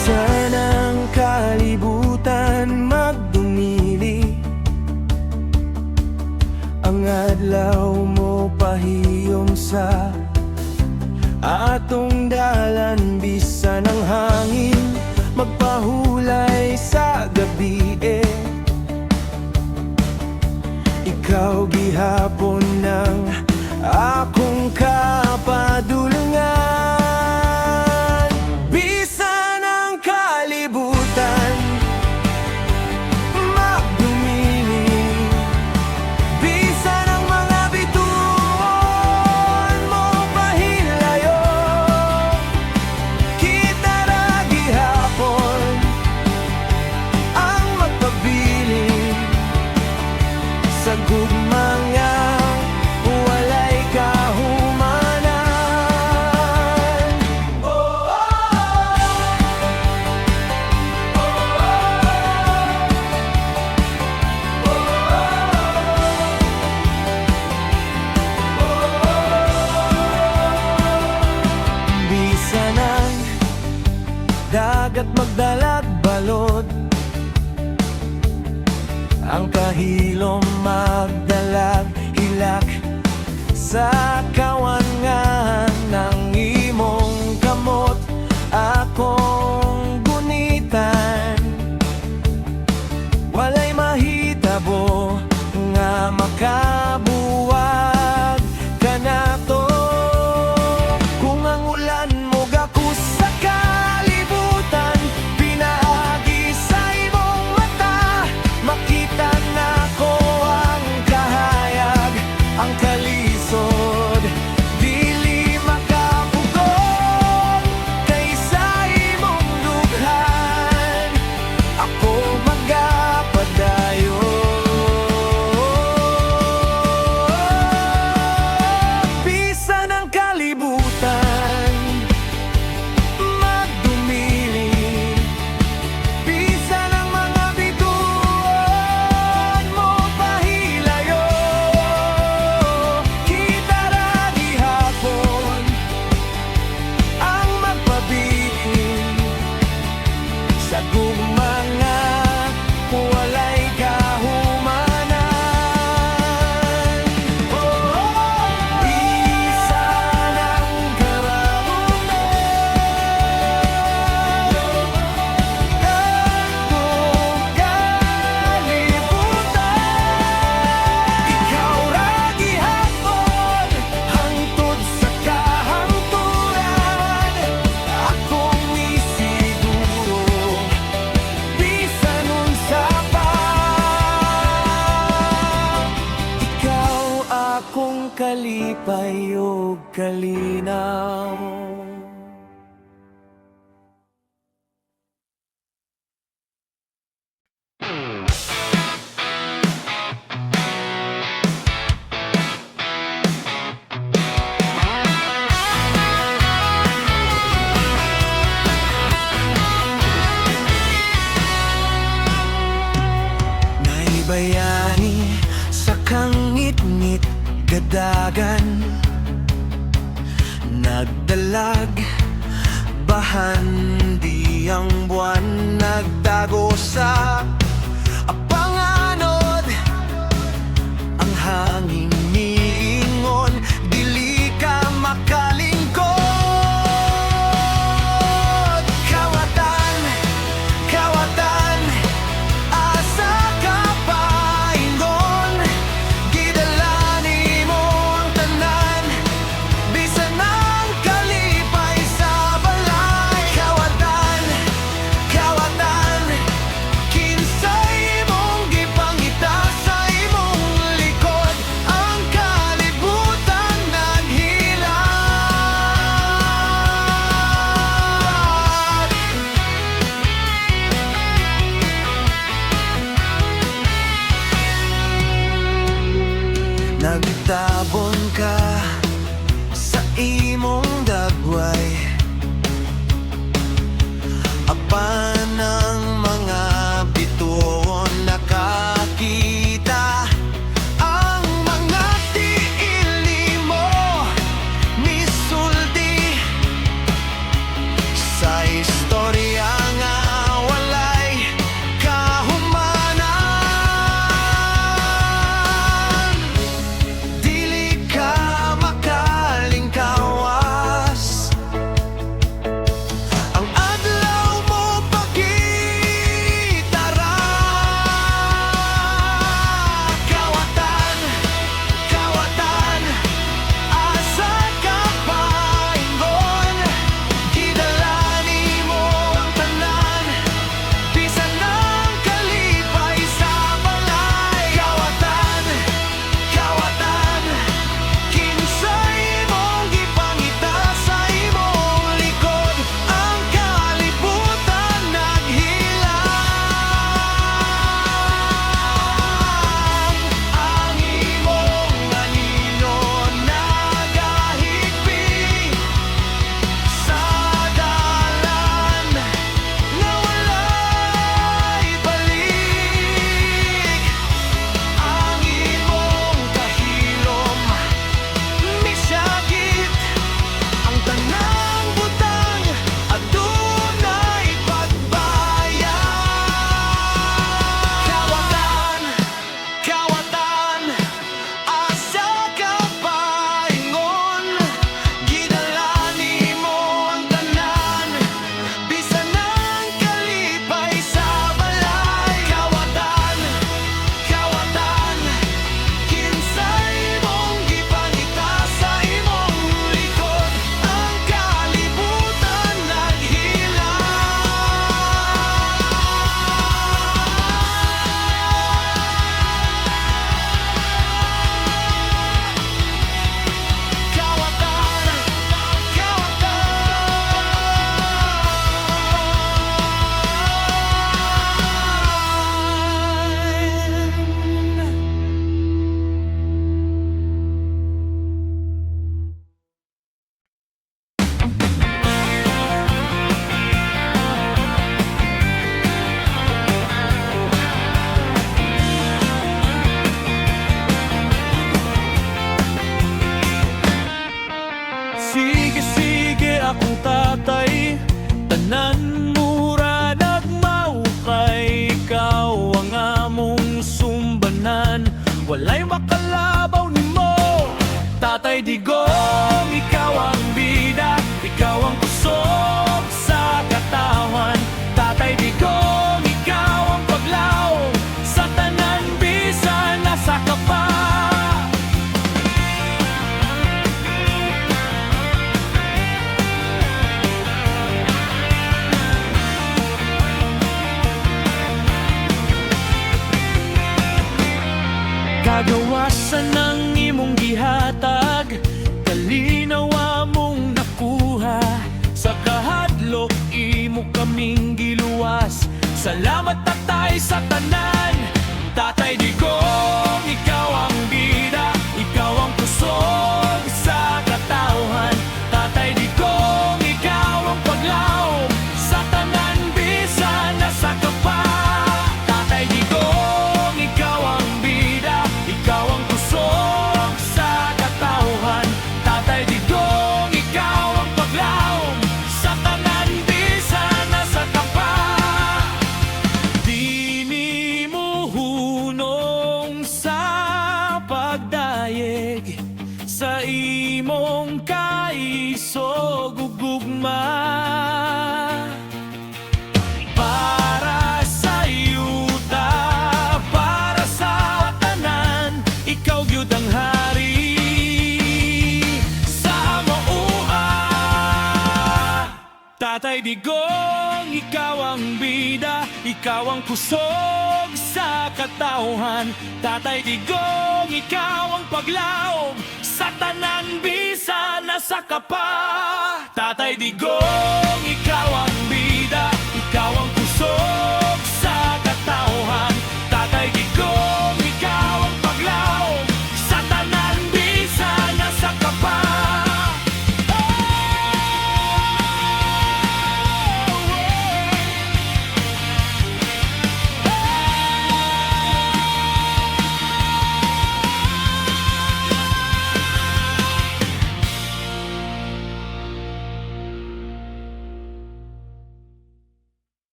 Bisan ang kalibutan magdumili, ang adlaw mo pahiyom sa atong dalan. Bisan ang hangin magpahulay sa gabi, ikaw gihapon ng akong kapadulungan. Bisan ang kalibutan magdumili, bisan ang mga bituon mo pahilayo, kita ra gihapon ang magpabiling sa gugmang nga walay kahumanan. Bisan ang dagat magdalag balod, ang kahilom magdalag hilak sa kawangan ng imong kamot, akong gunitan. Walay mahitabo nga makabuwag ka nato, kung ang ulan mo gakus sa kalibutan, pinaagi sa imong mata, makita nako ang kahayag, ang kalisod, dili makapugong kaysa imong dughan, ako magapadayon. Bisan ang kalibutan magdumili, bisan ang mga bituon mo pahilayo, kita ra gihapon ang magpabiling sa gugmang nga walay kahumanan. Bisan ang karabutan atong kalibutan, ikaw ra gihapon hangtod sa kahangturan, akong isiguro bisan unsa pa, ikaw akong kalipay ug kalinaw. Naibayani sa kangit-ngit gadagan, nagdalag bahan di ang buwan, nagtago sa apanganod, ang hangin niingon, dili ka makalingkod. Kawatan, kawatan, asa ka paingon, gidalani mo ang tanan, bisan ang kalipay sa balay. Kawatan, kawatan, kinsa Salamat tatay sa tanan, Tatay Digong, ikaw ang bida, ikaw ang kusog sa katauhan. Tatay Digong, ikaw ang paglaom sa tanan, bisan nasa kapa. Tatay Digong, ikaw ang bida, ikaw ang kusog sa katauhan. Tatay Digong, ikaw ang paglaom sa tanan, bisan nasa kapa. Dini mo hunong sa pagdayeg sa imong kaisog ug gugma. Para sa yuta, para sa tanan, ikaw gyud ang hari sa moua. Tatay Digong, ikaw ang bida, ikaw ang kusog sa katauhan. Tatay Digong, ikaw ang paglaom sa tanan, bisan nasa kapa. Tatay Digong,